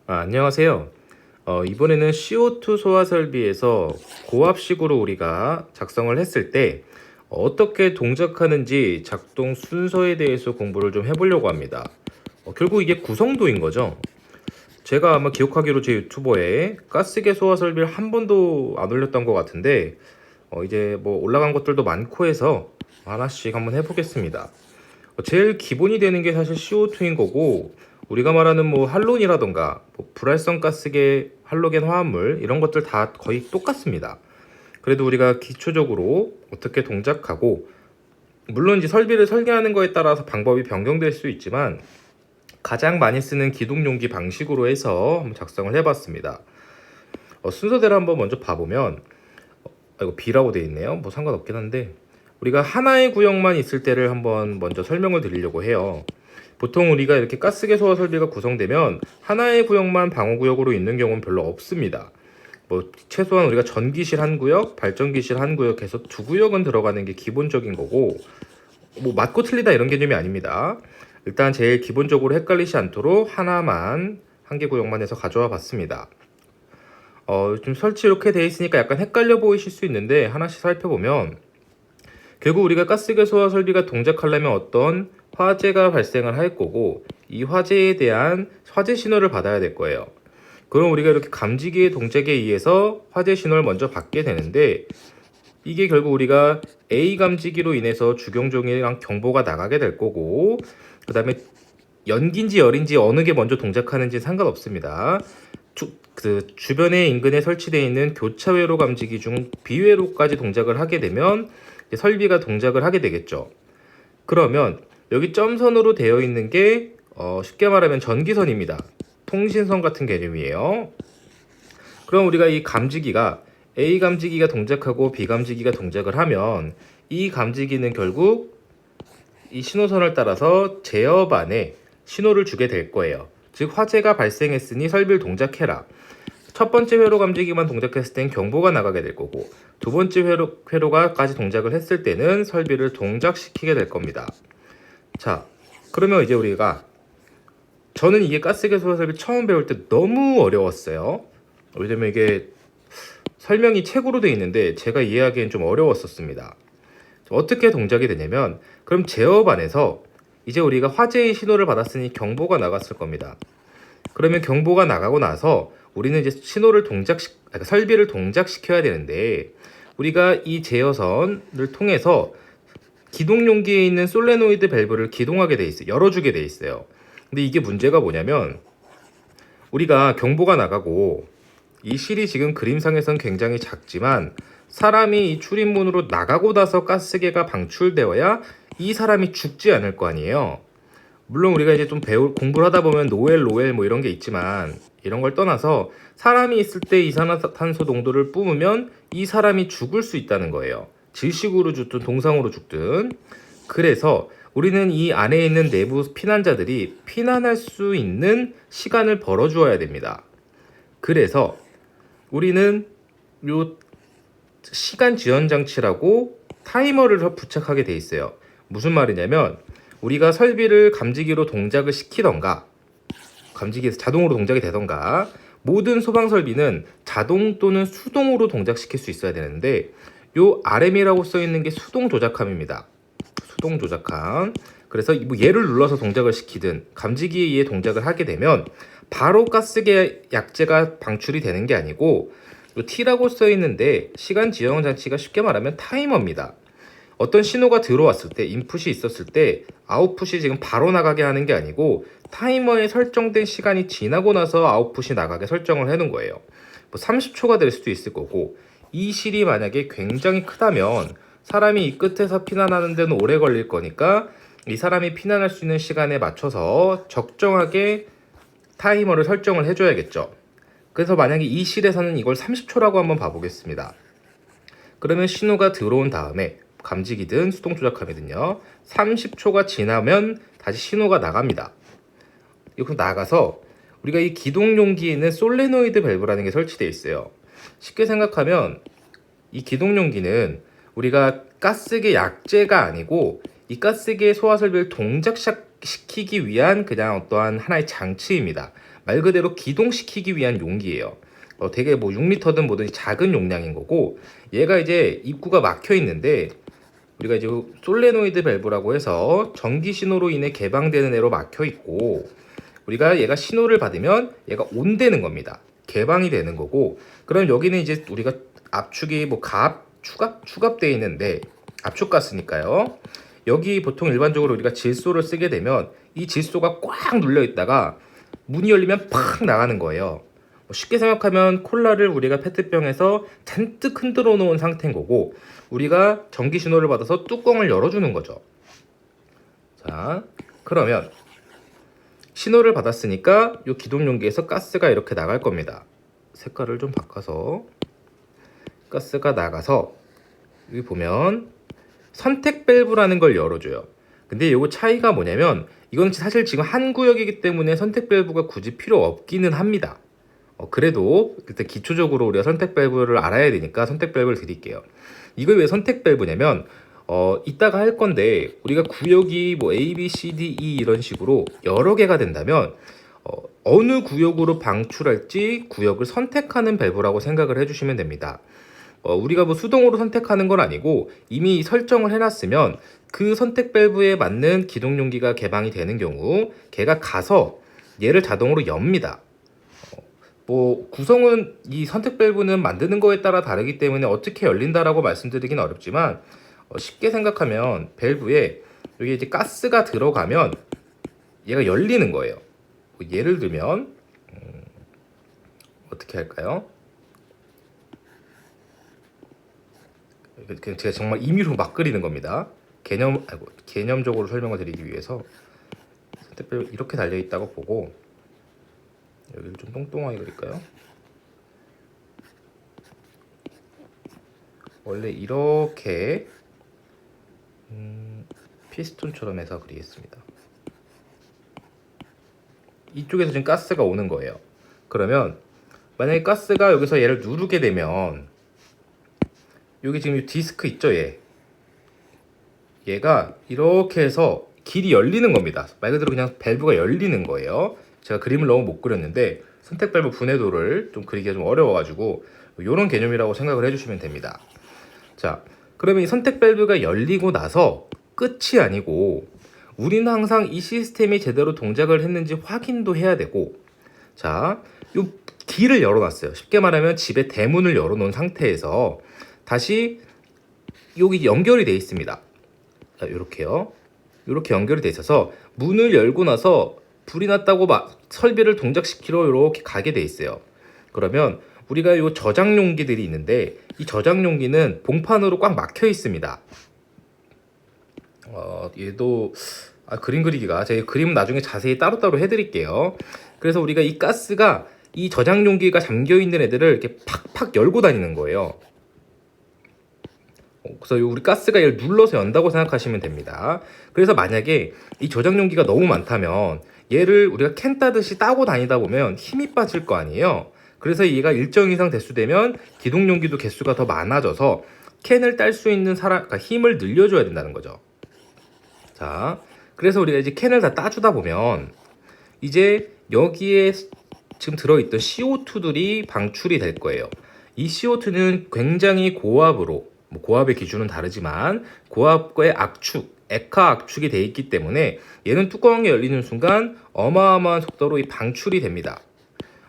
안녕하세요. 이번에는 CO2 소화 설비에서 고압식으로 우리가 작성을 했을 때 어떻게 동작하는지 작동 순서에 대해서 공부를 좀 해보려고 합니다. 결국 이게 구성도인 거죠. 제가 아마 기억하기로 제 유튜버에 가스계 소화 설비를 한 번도 안 올렸던 것 같은데 이제 뭐 올라간 것들도 많고 해서 하나씩 한번 해보겠습니다. 제일 기본이 되는 게 사실 CO2인 거고, 우리가 말하는 뭐 할론이라던가 뭐 불활성 가스계 할로겐 화합물 이런 것들 다 거의 똑같습니다. 그래도 우리가 기초적으로 어떻게 동작하고, 물론 이제 설비를 설계하는 거에 따라서 방법이 변경될 수 있지만 가장 많이 쓰는 기둥용기 방식으로 해서 한번 작성을 해봤습니다. 순서대로 한번 먼저 봐보면, 이거 B라고 되어 있네요. 뭐 상관없긴 한데, 우리가 하나의 구역만 있을 때를 한번 먼저 설명을 드리려고 해요. 보통 우리가 이렇게 가스계 소화 설비가 구성되면 하나의 구역만 방어구역으로 있는 경우는 별로 없습니다. 뭐 최소한 우리가 전기실 한 구역, 발전기실 한 구역 해서 두 구역은 들어가는 게 기본적인 거고, 뭐 맞고 틀리다 이런 개념이 아닙니다. 일단 제일 기본적으로 헷갈리지 않도록 하나만 한 개 구역만 해서 가져와 봤습니다. 좀 설치 이렇게 돼 있으니까 약간 헷갈려 보이실 수 있는데, 하나씩 살펴보면 결국 우리가 가스계 소화 설비가 동작하려면 어떤 화재가 발생을 할 거고, 이 화재에 대한 화재 신호를 받아야 될 거예요. 그럼 우리가 이렇게 감지기의 동작에 의해서 화재 신호를 먼저 받게 되는데, 이게 결국 우리가 A 감지기로 인해서 주경종이랑 경보가 나가게 될 거고, 그 다음에 연기인지 열인지 어느 게 먼저 동작하는지 상관없습니다. 그 주변의 인근에 설치되어 있는 교차 회로 감지기 중 비회로까지 동작을 하게 되면 설비가 동작을 하게 되겠죠. 그러면 여기 점선으로 되어 있는 게 쉽게 말하면 전기선입니다. 통신선 같은 개념이에요. 그럼 우리가 이 감지기가 A 감지기가 동작하고 B 감지기가 동작을 하면, 이 감지기는 결국 이 신호선을 따라서 제어 안에 신호를 주게 될 거예요. 즉 화재가 발생했으니 설비를 동작해라. 첫 번째 회로 감지기만 동작했을 땐 경보가 나가게 될 거고, 두 번째 회로가까지 동작을 했을 때는 설비를 동작시키게 될 겁니다. 자, 그러면 이제 우리가, 저는 이게 가스개소화 설비 처음 배울 때 너무 어려웠어요. 왜냐면 이게 설명이 책으로 돼 있는데 제가 이해하기엔 좀 어려웠었습니다. 어떻게 동작이 되냐면, 그럼 제어반에서 이제 우리가 화재의 신호를 받았으니 경보가 나갔을 겁니다. 그러면 경보가 나가고 나서 우리는 이제 설비를 동작시켜야 되는데, 우리가 이 제어선을 통해서 기동용기에 있는 솔레노이드 밸브를 기동하게 돼 있어요. 열어주게 돼 있어요. 근데 이게 문제가 뭐냐면, 우리가 경보가 나가고 이 실이 지금 그림상에선 굉장히 작지만, 사람이 이 출입문으로 나가고 나서 가스계가 방출되어야 이 사람이 죽지 않을 거 아니에요. 물론 우리가 이제 좀 공부를 하다 보면 노엘 뭐 이런 게 있지만, 이런 걸 떠나서 사람이 있을 때 이산화탄소 농도를 뿜으면 이 사람이 죽을 수 있다는 거예요. 질식으로 죽든 동상으로 죽든. 그래서 우리는 이 안에 있는 내부 피난자들이 피난할 수 있는 시간을 벌어주어야 됩니다. 그래서 우리는 요 시간 지연 장치라고 타이머를 부착하게 돼 있어요. 무슨 말이냐면, 우리가 설비를 감지기로 동작을 시키던가 감지기에서 자동으로 동작이 되던가, 모든 소방 설비는 자동 또는 수동으로 동작시킬 수 있어야 되는데, 요 RM이라고 써 있는 게 수동 조작함입니다. 수동 조작함. 그래서 뭐 얘를 눌러서 동작을 시키든 감지기에 의해 동작을 하게 되면 바로 가스계 약재가 방출이 되는 게 아니고, 요 T라고 써 있는데 시간 지연 장치가 쉽게 말하면 타이머입니다. 어떤 신호가 들어왔을 때, 인풋이 있었을 때 아웃풋이 지금 바로 나가게 하는 게 아니고, 타이머에 설정된 시간이 지나고 나서 아웃풋이 나가게 설정을 해놓은 거예요. 뭐 30초가 될 수도 있을 거고, 이 실이 만약에 굉장히 크다면 사람이 이 끝에서 피난하는 데는 오래 걸릴 거니까, 이 사람이 피난할 수 있는 시간에 맞춰서 적정하게 타이머를 설정을 해줘야겠죠. 그래서 만약에 이 실에서는 이걸 30초라고 한번 봐보겠습니다. 그러면 신호가 들어온 다음에 감지기든 수동 조작함이든요, 30초가 지나면 다시 신호가 나갑니다. 이렇게 나가서 우리가 이 기동용기에 있는 솔레노이드 밸브라는 게 설치되어 있어요. 쉽게 생각하면 이 기동용기는 우리가 가스계 약재가 아니고, 이 가스계 소화 설비를 동작시키기 위한 그냥 어떠한 하나의 장치입니다. 말 그대로 기동시키기 위한 용기예요. 되게 뭐 6리터든 뭐든 작은 용량인 거고, 얘가 이제 입구가 막혀 있는데 우리가 이제 솔레노이드 밸브라고 해서 전기 신호로 인해 개방되는 애로 막혀 있고, 우리가 얘가 신호를 받으면 얘가 온되는 겁니다. 개방이 되는 거고, 그럼 여기는 이제 우리가 압축이 뭐 추갑되어 있는데 압축 가스니까요. 여기 보통 일반적으로 우리가 질소를 쓰게 되면 이 질소가 꽉 눌려 있다가 문이 열리면 팍 나가는 거예요. 쉽게 생각하면 콜라를 우리가 페트병에서 잔뜩 흔들어 놓은 상태인 거고, 우리가 전기 신호를 받아서 뚜껑을 열어주는 거죠. 자, 그러면 신호를 받았으니까 이 기동 용기에서 가스가 이렇게 나갈 겁니다. 색깔을 좀 바꿔서 가스가 나가서 여기 보면 선택 밸브라는 걸 열어줘요. 근데 이거 차이가 뭐냐면, 이건 사실 지금 한 구역이기 때문에 선택 밸브가 굳이 필요 없기는 합니다. 그래도 일단 기초적으로 우리가 선택 밸브를 알아야 되니까 선택 밸브를 드릴게요. 이걸 왜 선택 밸브냐면, 이따가 할 건데 우리가 구역이 뭐 A, B, C, D, E 이런 식으로 여러 개가 된다면 어느 구역으로 방출할지 구역을 선택하는 밸브라고 생각을 해주시면 됩니다. 우리가 뭐 수동으로 선택하는 건 아니고 이미 설정을 해놨으면 그 선택 밸브에 맞는 기동 용기가 개방이 되는 경우 걔가 가서 얘를 자동으로 엽니다. 뭐 구성은 이 선택 밸브는 만드는 거에 따라 다르기 때문에 어떻게 열린다라고 말씀드리긴 어렵지만, 쉽게 생각하면 밸브에 여기 이제 가스가 들어가면 얘가 열리는 거예요. 뭐 예를 들면 어떻게 할까요? 제가 정말 임의로 막 그리는 겁니다. 개념적으로 설명을 드리기 위해서 선택 밸브 이렇게 달려 있다고 보고 여기를 좀 똥똥하게 그릴까요? 원래 이렇게 피스톤처럼 해서 그리겠습니다. 이쪽에서 지금 가스가 오는 거예요. 그러면 만약에 가스가 여기서 얘를 누르게 되면 여기 지금 이 디스크 있죠, 얘가 이렇게 해서 길이 열리는 겁니다. 말 그대로 그냥 밸브가 열리는 거예요. 제가 그림을 너무 못 그렸는데 선택 밸브 분해도를 좀 그리기가 좀 어려워가지고 이런 개념이라고 생각을 해주시면 됩니다. 자, 그러면 이 선택 밸브가 열리고 나서 끝이 아니고 우리는 항상 이 시스템이 제대로 동작을 했는지 확인도 해야 되고, 자, 이 길을 열어놨어요. 쉽게 말하면 집에 대문을 열어놓은 상태에서 다시 여기 연결이 돼 있습니다. 자, 이렇게요. 이렇게 연결이 돼 있어서 문을 열고 나서 불이 났다고 설비를 동작시키러 이렇게 가게 돼 있어요. 그러면 우리가 이 저장 용기들이 있는데 이 저장 용기는 봉판으로 꽉 막혀 있습니다. 얘도 그림 그리기가 제가 그림은 나중에 자세히 따로따로 해드릴게요. 그래서 우리가 이 가스가 이 저장 용기가 잠겨 있는 애들을 이렇게 팍팍 열고 다니는 거예요. 그래서 우리 가스가 얘를 눌러서 연다고 생각하시면 됩니다. 그래서 만약에 이 저장 용기가 너무 많다면 얘를 우리가 캔 따듯이 따고 다니다 보면 힘이 빠질 거 아니에요. 그래서 얘가 일정 이상 대수되면 기동 용기도 개수가 더 많아져서 캔을 딸 수 있는 그러니까 힘을 늘려줘야 된다는 거죠. 자, 그래서 우리가 이제 캔을 다 따주다 보면 이제 여기에 지금 들어있던 CO2들이 방출이 될 거예요. 이 CO2는 굉장히 고압으로, 뭐 고압의 기준은 다르지만 고압과의 압축, 액화 압축이 돼 있기 때문에 얘는 뚜껑이 열리는 순간 어마어마한 속도로 이 방출이 됩니다.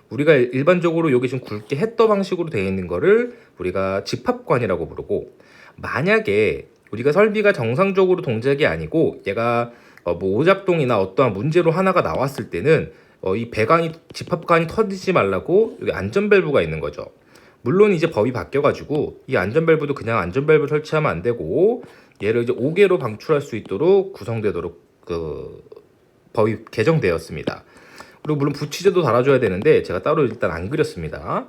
우리가 일반적으로 여기 지금 굵게 햇더 방식으로 되어 있는 거를 우리가 집합관이라고 부르고, 만약에 우리가 설비가 정상적으로 동작이 아니고 얘가 뭐 오작동이나 어떠한 문제로 하나가 나왔을 때는 이 배관이 집합관이 터지지 말라고 여기 안전 밸브가 있는 거죠. 물론 이제 법이 바뀌어가지고 이 안전 밸브도 그냥 안전 밸브 설치하면 안 되고 얘를 이제 5개로 방출할 수 있도록 구성되도록 그 법이 개정되었습니다. 그리고 물론 부치제도 달아줘야 되는데 제가 따로 일단 안 그렸습니다.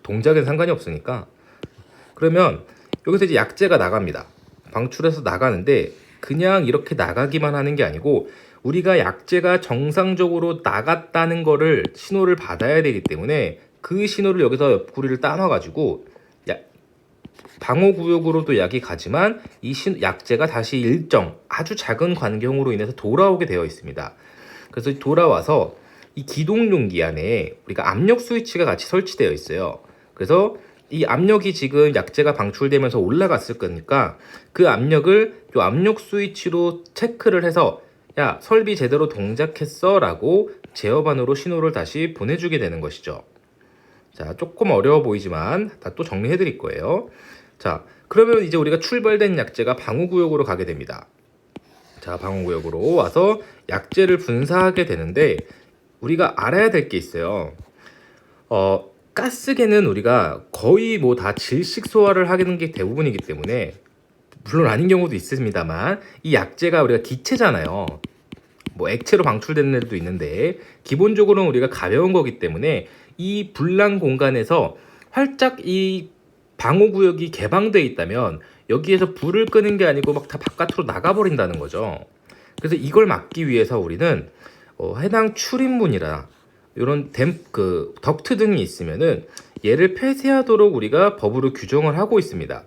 동작엔 상관이 없으니까. 그러면 여기서 이제 약재가 나갑니다. 방출해서 나가는데 그냥 이렇게 나가기만 하는 게 아니고 우리가 약재가 정상적으로 나갔다는 거를 신호를 받아야 되기 때문에 그 신호를 여기서 옆구리를 따놔가지고 방호구역으로도 약이 가지만 이 약재가 다시 일정 아주 작은 간경으로 인해서 돌아오게 되어 있습니다. 그래서 돌아와서 이 기동용기 안에 우리가 압력 스위치가 같이 설치되어 있어요. 그래서 이 압력이 지금 약재가 방출되면서 올라갔을 거니까 그 압력을 이 압력 스위치로 체크를 해서 야, 설비 제대로 동작했어 라고 제어반으로 신호를 다시 보내주게 되는 것이죠. 자, 조금 어려워 보이지만 다 또 정리해 드릴 거예요. 자, 그러면 이제 우리가 출발된 약재가 방호구역으로 가게 됩니다. 자, 방호구역으로 와서 약재를 분사하게 되는데 우리가 알아야 될 게 있어요. 가스계는 우리가 거의 뭐 다 질식 소화를 하는 게 대부분이기 때문에, 물론 아닌 경우도 있습니다만, 이 약재가 우리가 기체잖아요. 뭐 액체로 방출되는 애들도 있는데 기본적으로는 우리가 가벼운 거기 때문에 이 불난 공간에서 활짝 이 방호구역이 개방돼 있다면 여기에서 불을 끄는 게 아니고 막 다 바깥으로 나가버린다는 거죠. 그래서 이걸 막기 위해서 우리는 해당 출입문이나 이런 덕트 등이 있으면은 얘를 폐쇄하도록 우리가 법으로 규정을 하고 있습니다.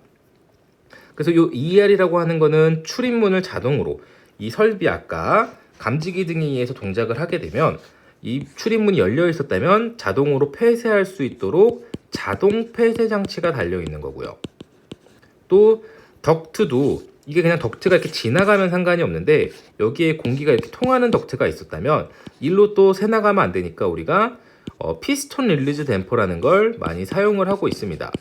그래서 이 ER이라고 하는 거는 출입문을 자동으로 이 설비 아까 감지기 등에 의해서 동작을 하게 되면 이 출입문이 열려 있었다면 자동으로 폐쇄할 수 있도록 자동 폐쇄 장치가 달려 있는 거고요. 또 덕트도 이게 그냥 덕트가 이렇게 지나가면 상관이 없는데 여기에 공기가 이렇게 통하는 덕트가 있었다면 일로 또 새 나가면 안 되니까 우리가 피스톤 릴리즈 댐퍼라는 걸 많이 사용을 하고 있습니다.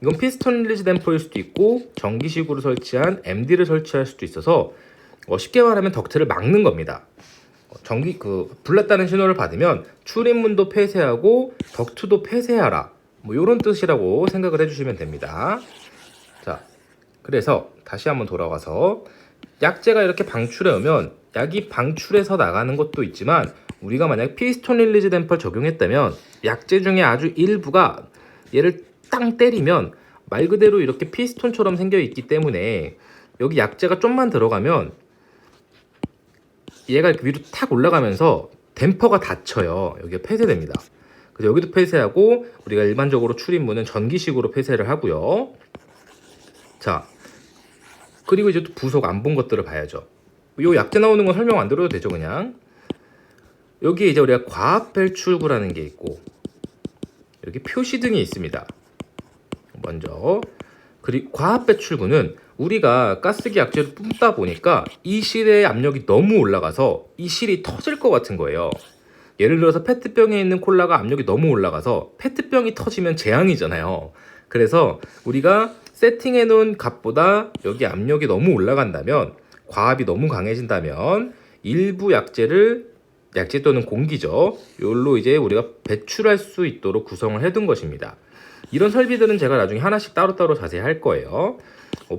이건 피스톤 릴리즈 댐퍼일 수도 있고 전기식으로 설치한 MD를 설치할 수도 있어서 쉽게 말하면 덕트를 막는 겁니다. 불났다는 신호를 받으면 출입문도 폐쇄하고 덕트도 폐쇄하라, 뭐 이런 뜻이라고 생각을 해주시면 됩니다. 자, 그래서 다시 한번 돌아와서 약재가 이렇게 방출해 오면 약이 방출해서 나가는 것도 있지만 우리가 만약 피스톤 릴리즈 댐퍼를 적용했다면 약재 중에 아주 일부가 얘를 땅 때리면 말 그대로 이렇게 피스톤처럼 생겨 있기 때문에 여기 약재가 좀만 들어가면 얘가 이렇게 위로 탁 올라가면서 댐퍼가 닫혀요. 여기가 폐쇄됩니다. 그래서 여기도 폐쇄하고 우리가 일반적으로 출입문은 전기식으로 폐쇄를 하고요. 자, 그리고 이제 또 부속 안 본 것들을 봐야죠. 요 약재 나오는 건 설명 안 드려도 되죠, 그냥. 여기에 이제 우리가 과압 배출구라는 게 있고 이렇게 표시등이 있습니다. 먼저 그리고 과압 배출구는 우리가 가스기 약재를 뿜다 보니까 이 실의 압력이 너무 올라가서 이 실이 터질 것 같은 거예요. 예를 들어서 페트병에 있는 콜라가 압력이 너무 올라가서 페트병이 터지면 재앙이잖아요. 그래서 우리가 세팅해 놓은 값보다 여기 압력이 너무 올라간다면, 과압이 너무 강해진다면 일부 약재 또는 공기죠, 이걸로 이제 우리가 배출할 수 있도록 구성을 해둔 것입니다. 이런 설비들은 제가 나중에 하나씩 따로따로 자세히 할 거예요.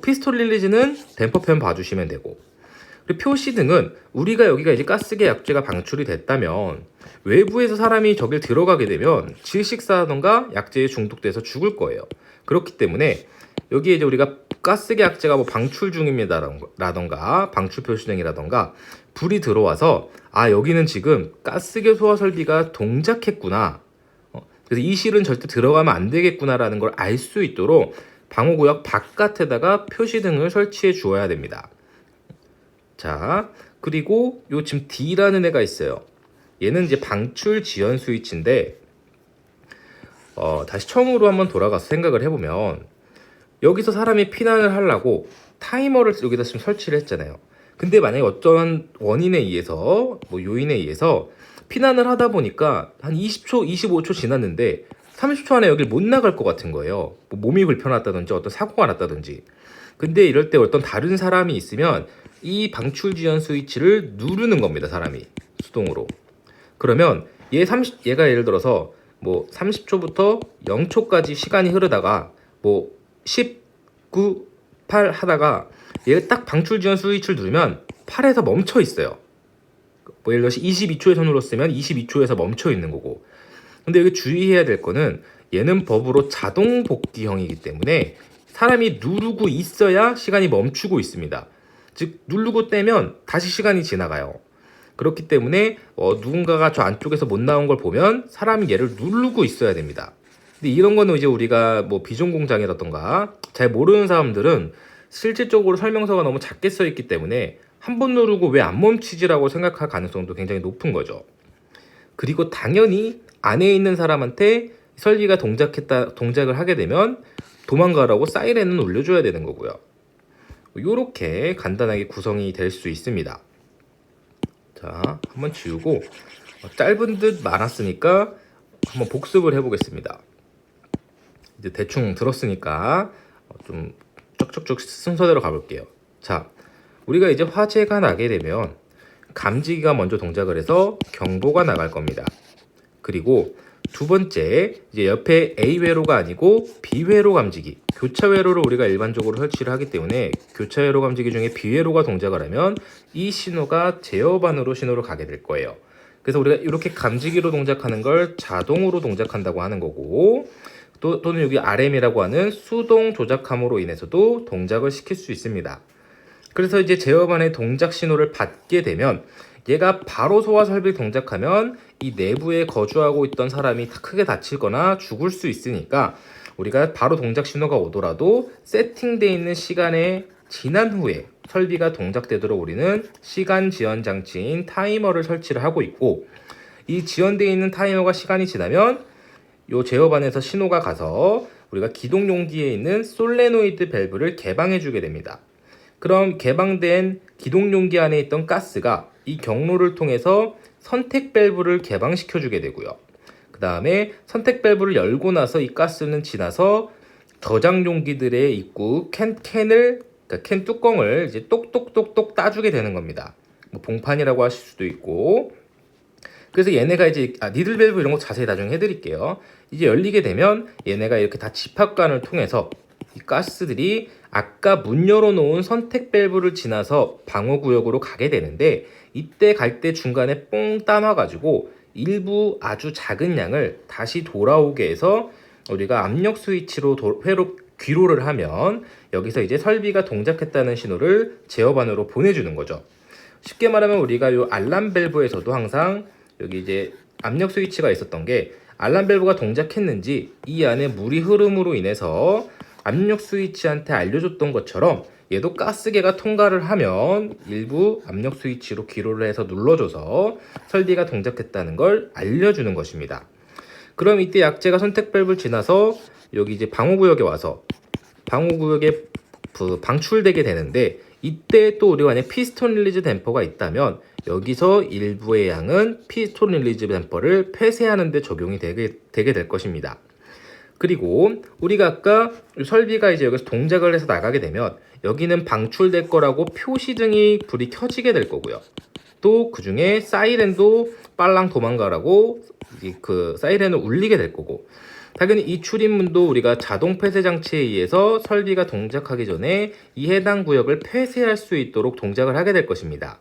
피스톨 릴리즈는 댐퍼편 봐주시면 되고, 그리고 표시등은 우리가 여기가 이제 가스계 약재가 방출이 됐다면 외부에서 사람이 저길 들어가게 되면 질식사라던가 약재에 중독돼서 죽을 거예요. 그렇기 때문에 여기에 이제 우리가 가스계 약재가 뭐 방출 중입니다라던가 방출 표시등이라던가 불이 들어와서 여기는 지금 가스계 소화 설비가 동작했구나, 그래서 이 실은 절대 들어가면 안 되겠구나라는 걸 알 수 있도록 방호구역 바깥에다가 표시등을 설치해 주어야 됩니다. 자, 그리고 요 지금 D라는 애가 있어요. 얘는 이제 방출 지연 스위치인데 다시 처음으로 한번 돌아가서 생각을 해보면 여기서 사람이 피난을 하려고 타이머를 여기다 지금 설치를 했잖아요. 근데 만약에 어떤 원인에 의해서 뭐 요인에 의해서 피난을 하다 보니까 한 20초, 25초 지났는데 30초 안에 여길 못 나갈 것 같은 거예요. 뭐 몸이 불편하다든지 어떤 사고가 났다든지. 근데 이럴 때 어떤 다른 사람이 있으면 이 방출 지연 스위치를 누르는 겁니다. 사람이 수동으로. 그러면 얘가 예를 들어서 뭐 30초부터 0초까지 시간이 흐르다가 뭐 10, 9, 8 하다가 얘가 딱 방출 지연 스위치를 누르면 8에서 멈춰 있어요. 뭐 예를 들어서 22초에서 눌렀으면 22초에서 멈춰 있는 거고. 근데 여기 주의해야 될 거는 얘는 법으로 자동 복귀형이기 때문에 사람이 누르고 있어야 시간이 멈추고 있습니다. 즉 누르고 떼면 다시 시간이 지나가요. 그렇기 때문에 누군가가 저 안쪽에서 못 나온 걸 보면 사람이 얘를 누르고 있어야 됩니다. 근데 이런 거는 이제 우리가 뭐 비전 공장이라던가 잘 모르는 사람들은 실질적으로 설명서가 너무 작게 써 있기 때문에 한 번 누르고 왜 안 멈추지라고 생각할 가능성도 굉장히 높은 거죠. 그리고 당연히 안에 있는 사람한테 설비가 동작을 하게 되면 도망가라고 사이렌은 울려줘야 되는 거고요. 이렇게 간단하게 구성이 될 수 있습니다. 자, 한번 지우고 짧은 듯 많았으니까 한번 복습을 해보겠습니다. 이제 대충 들었으니까 좀 쭉쭉쭉 순서대로 가볼게요. 자, 우리가 이제 화재가 나게 되면 감지기가 먼저 동작을 해서 경보가 나갈 겁니다. 그리고 두 번째, 이제 옆에 A 회로가 아니고 B 회로 감지기, 교차 회로를 우리가 일반적으로 설치를 하기 때문에 교차 회로 감지기 중에 B 회로가 동작을 하면 이 신호가 제어반으로 신호를 가게 될 거예요. 그래서 우리가 이렇게 감지기로 동작하는 걸 자동으로 동작한다고 하는 거고, 또는 여기 RM이라고 하는 수동 조작함으로 인해서도 동작을 시킬 수 있습니다. 그래서 이제 제어반의 동작 신호를 받게 되면 얘가 바로 소화 설비를 동작하면 이 내부에 거주하고 있던 사람이 크게 다치거나 죽을 수 있으니까 우리가 바로 동작 신호가 오더라도 세팅되어 있는 시간에 지난 후에 설비가 동작되도록 우리는 시간 지연 장치인 타이머를 설치를 하고 있고, 이 지연되어 있는 타이머가 시간이 지나면 이 제어반에서 신호가 가서 우리가 기동 용기에 있는 솔레노이드 밸브를 개방해 주게 됩니다. 그럼 개방된 기동 용기 안에 있던 가스가 이 경로를 통해서 선택 밸브를 개방시켜 주게 되고요. 그 다음에 선택 밸브를 열고 나서 이 가스는 지나서 저장 용기들의 입구 캔 뚜껑을 이제 똑똑똑똑 따주게 되는 겁니다. 뭐 봉판이라고 하실 수도 있고. 그래서 얘네가 이제 니들 밸브 이런 거 자세히 나중에 해드릴게요. 이제 열리게 되면 얘네가 이렇게 다 집합관을 통해서 이 가스들이 아까 문 열어놓은 선택 밸브를 지나서 방어구역으로 가게 되는데, 이때 갈 때 중간에 뽕 따놔가지고 일부 아주 작은 양을 다시 돌아오게 해서 우리가 압력 스위치로 회로 귀로를 하면 여기서 이제 설비가 동작했다는 신호를 제어반으로 보내주는 거죠. 쉽게 말하면 우리가 이 알람 밸브에서도 항상 여기 이제 압력 스위치가 있었던 게 알람 밸브가 동작했는지 이 안에 물이 흐름으로 인해서 압력 스위치한테 알려줬던 것처럼 얘도 가스개가 통과를 하면 일부 압력 스위치로 기로를 해서 눌러줘서 설비가 동작했다는 걸 알려주는 것입니다. 그럼 이때 약제가 선택 밸브를 지나서 여기 이제 방호구역에 와서 방호구역에 방출되게 되는데, 이때 또 우리가 만약 피스톤 릴리즈 댐퍼가 있다면 여기서 일부의 양은 피스톤 릴리즈 댐퍼를 폐쇄하는 데 적용이 되게 될 것입니다. 그리고 우리가 아까 설비가 이제 여기서 동작을 해서 나가게 되면 여기는 방출될 거라고 표시등이 불이 켜지게 될 거고요. 또 그 중에 사이렌도 빨랑 도망가라고 그 사이렌을 울리게 될 거고, 당연히 이 출입문도 우리가 자동 폐쇄 장치에 의해서 설비가 동작하기 전에 이 해당 구역을 폐쇄할 수 있도록 동작을 하게 될 것입니다.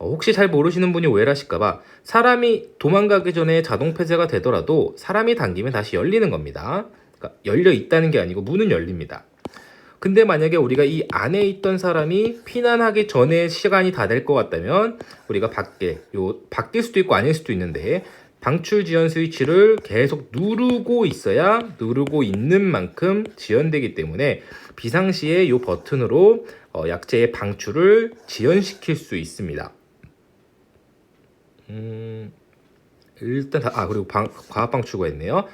혹시 잘 모르시는 분이 오해를 하실까봐 사람이 도망가기 전에 자동 폐쇄가 되더라도 사람이 당기면 다시 열리는 겁니다. 그러니까 열려 있다는 게 아니고 문은 열립니다. 근데 만약에 우리가 이 안에 있던 사람이 피난하기 전에 시간이 다 될 것 같다면 우리가 바뀔 수도 있고 아닐 수도 있는데 방출 지연 스위치를 계속 누르고 있어야 누르고 있는 만큼 지연되기 때문에 비상시에 이 버튼으로 약제의 방출을 지연시킬 수 있습니다. 일단 그리고 과압 방출구가 있네요.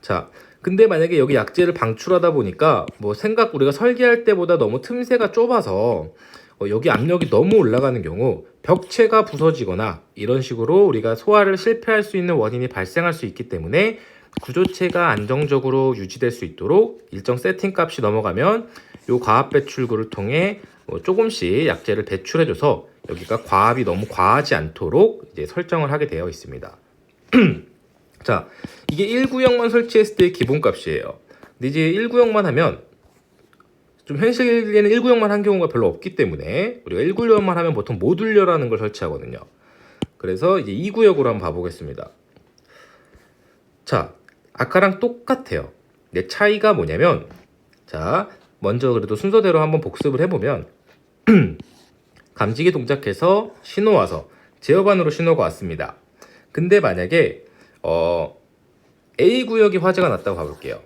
자, 근데 만약에 여기 약제를 방출하다 보니까 우리가 설계할 때보다 너무 틈새가 좁아서 여기 압력이 너무 올라가는 경우 벽체가 부서지거나 이런 식으로 우리가 소화를 실패할 수 있는 원인이 발생할 수 있기 때문에 구조체가 안정적으로 유지될 수 있도록 일정 세팅 값이 넘어가면 이 과압 배출구를 통해 조금씩 약제를 배출해줘서 여기가 과압이 너무 과하지 않도록 이제 설정을 하게 되어 있습니다. 자, 이게 1구역만 설치했을 때의 기본값이에요. 근데 이제 1구역만 하면 좀 현실에는 1구역만 한 경우가 별로 없기 때문에 우리가 1구역만 하면 보통 모듈러라는 걸 설치하거든요. 그래서 이제 2구역으로 한번 봐보겠습니다. 자, 아까랑 똑같아요. 근데 차이가 뭐냐면, 자, 먼저 그래도 순서대로 한번 복습을 해보면 감지기 동작해서 신호 와서 제어반으로 신호가 왔습니다. 근데 만약에 A구역이 화재가 났다고 봐볼게요.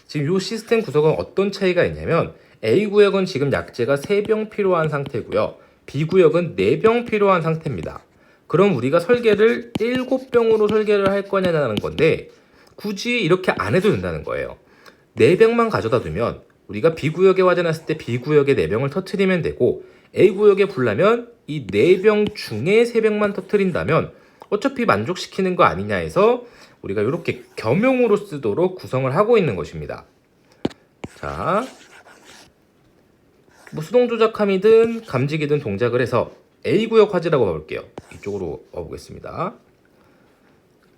지금 이 시스템 구성은 어떤 차이가 있냐면 A구역은 지금 약제가 3병 필요한 상태고요. B구역은 4병 필요한 상태입니다. 그럼 우리가 설계를 7병으로 설계를 할 거냐는 건데 굳이 이렇게 안 해도 된다는 거예요. 4병만 가져다 두면 우리가 B구역에 화재 났을 때 B구역에 4병을 터트리면 되고 A구역에 불나면 이 4병 중에 3병만 터트린다면 어차피 만족시키는 거 아니냐 해서 우리가 이렇게 겸용으로 쓰도록 구성을 하고 있는 것입니다. 자, 뭐 수동 조작함이든 감지기든 동작을 해서 A구역 화재라고 봐볼게요. 이쪽으로 와보겠습니다.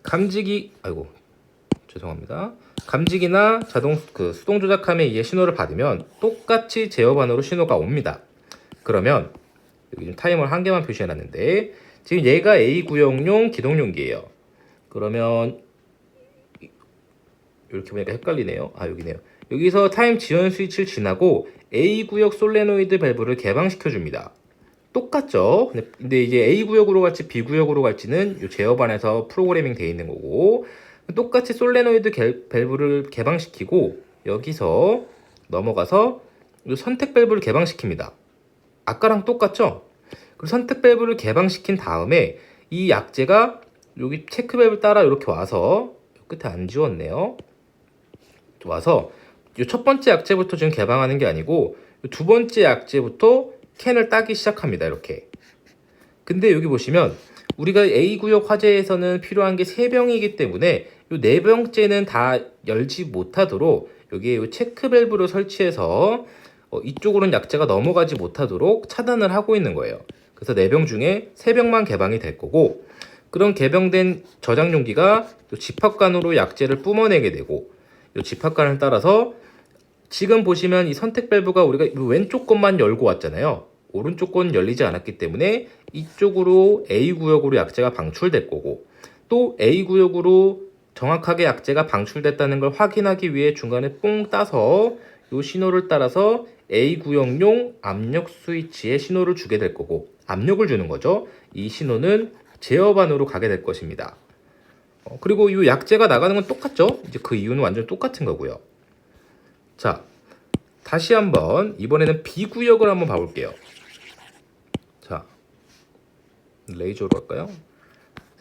감지기, 아이고 죄송합니다. 감지기나 수동 조작함에 의해 신호를 받으면 똑같이 제어반으로 신호가 옵니다. 그러면 여기 좀 타이머 한 개만 표시해놨는데 지금 얘가 A구역용 기동용기예요. 그러면 이렇게 보니까 헷갈리네요. 아 여기네요. 여기서 타임 지연 스위치를 지나고 A구역 솔레노이드 밸브를 개방시켜 줍니다. 똑같죠? 근데 이제 A구역으로 갈지 B구역으로 갈지는 이 제어반에서 프로그래밍 되어 있는 거고 똑같이 솔레노이드 밸브를 개방시키고 여기서 넘어가서 이 선택 밸브를 개방시킵니다. 아까랑 똑같죠? 그리고 선택 밸브를 개방시킨 다음에 이 약제가 여기 체크 밸브 따라 이렇게 와서 끝에 안 지웠네요. 와서 이 첫 번째 약제부터 지금 개방하는 게 아니고 두 번째 약제부터 캔을 따기 시작합니다. 이렇게. 근데 여기 보시면 우리가 A구역 화재에서는 필요한 게 3병이기 때문에 이 4병째는 다 열지 못하도록 여기에 이 체크 밸브를 설치해서 이쪽으로는 약제가 넘어가지 못하도록 차단을 하고 있는 거예요. 그래서 4병 중에 3병만 개방이 될 거고 그런 개방된 저장용기가 집합관으로 약제를 뿜어내게 되고 이 집합관을 따라서 지금 보시면 이 선택 밸브가 우리가 왼쪽 것만 열고 왔잖아요. 오른쪽 건 열리지 않았기 때문에 이쪽으로 A구역으로 약제가 방출될 거고 또 A구역으로 정확하게 약제가 방출됐다는 걸 확인하기 위해 중간에 뽕 따서 이 신호를 따라서 A구역용 압력 스위치에 신호를 주게 될 거고 압력을 주는 거죠. 이 신호는 제어반으로 가게 될 것입니다. 그리고 이 약제가 나가는 건 똑같죠? 이제 그 이유는 완전 똑같은 거고요. 자, 다시 한번 이번에는 B구역을 한번 봐볼게요. 자, 레이저로 할까요?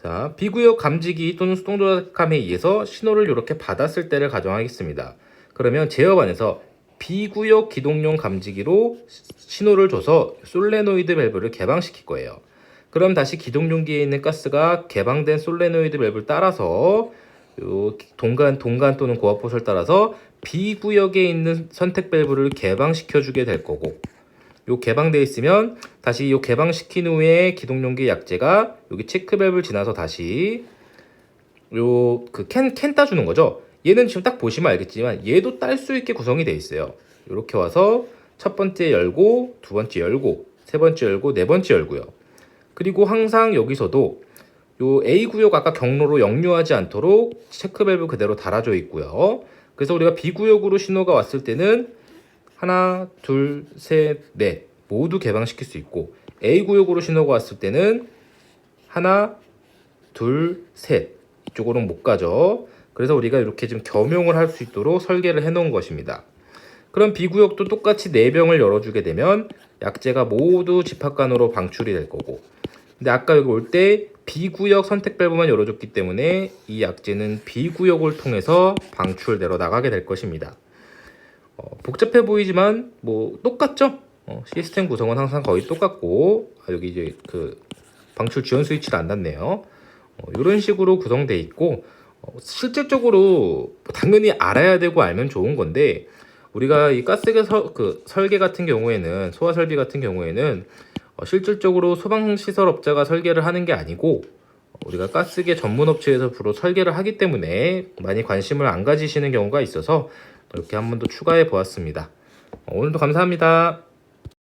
자, B구역 감지기 또는 수동 조작함에 의해서 신호를 이렇게 받았을 때를 가정하겠습니다. 그러면 제어반에서 B구역 기동용 감지기로 신호를 줘서 솔레노이드 밸브를 개방시킬 거예요. 그럼 다시 기동용기에 있는 가스가 개방된 솔레노이드 밸브를 따라서 요 동간 또는 고압포를 따라서 B구역에 있는 선택 밸브를 개방시켜 주게 될 거고 요 개방되어 있으면 다시 요 개방시킨 후에 기동용기 약제가 여기 체크 밸브를 지나서 다시 요 그 캔 따주는 거죠. 얘는 지금 딱 보시면 알겠지만 얘도 딸 수 있게 구성이 되어 있어요. 이렇게 와서 첫 번째 열고 두 번째 열고 세 번째 열고 네 번째 열고요. 그리고 항상 여기서도 요 A구역 아까 경로로 역류하지 않도록 체크 밸브 그대로 달아져 있고요. 그래서 우리가 B구역으로 신호가 왔을 때는 하나, 둘, 셋, 넷 모두 개방시킬 수 있고 A구역으로 신호가 왔을 때는 하나, 둘, 셋 이쪽으로는 못 가죠. 그래서 우리가 이렇게 좀 겸용을 할 수 있도록 설계를 해 놓은 것입니다. 그럼 B구역도 똑같이 4병을 열어주게 되면 약제가 모두 집합관으로 방출이 될 거고 근데 아까 여기 올 때 B구역 선택 밸브만 열어줬기 때문에 이 약제는 B구역을 통해서 방출되러 나가게 될 것입니다. 복잡해 보이지만 뭐 똑같죠? 시스템 구성은 항상 거의 똑같고 여기 이제 그 방출 지원 스위치를 안 닫네요. 이런 식으로 구성되어 있고 실질적으로 당연히 알아야 되고 알면 좋은 건데 우리가 이 가스계 설계 같은 경우에는 소화 설비 같은 경우에는 실질적으로 소방시설업자가 설계를 하는 게 아니고 우리가 가스계 전문업체에서 주로 설계를 하기 때문에 많이 관심을 안 가지시는 경우가 있어서 이렇게 한 번 더 추가해 보았습니다. 오늘도 감사합니다.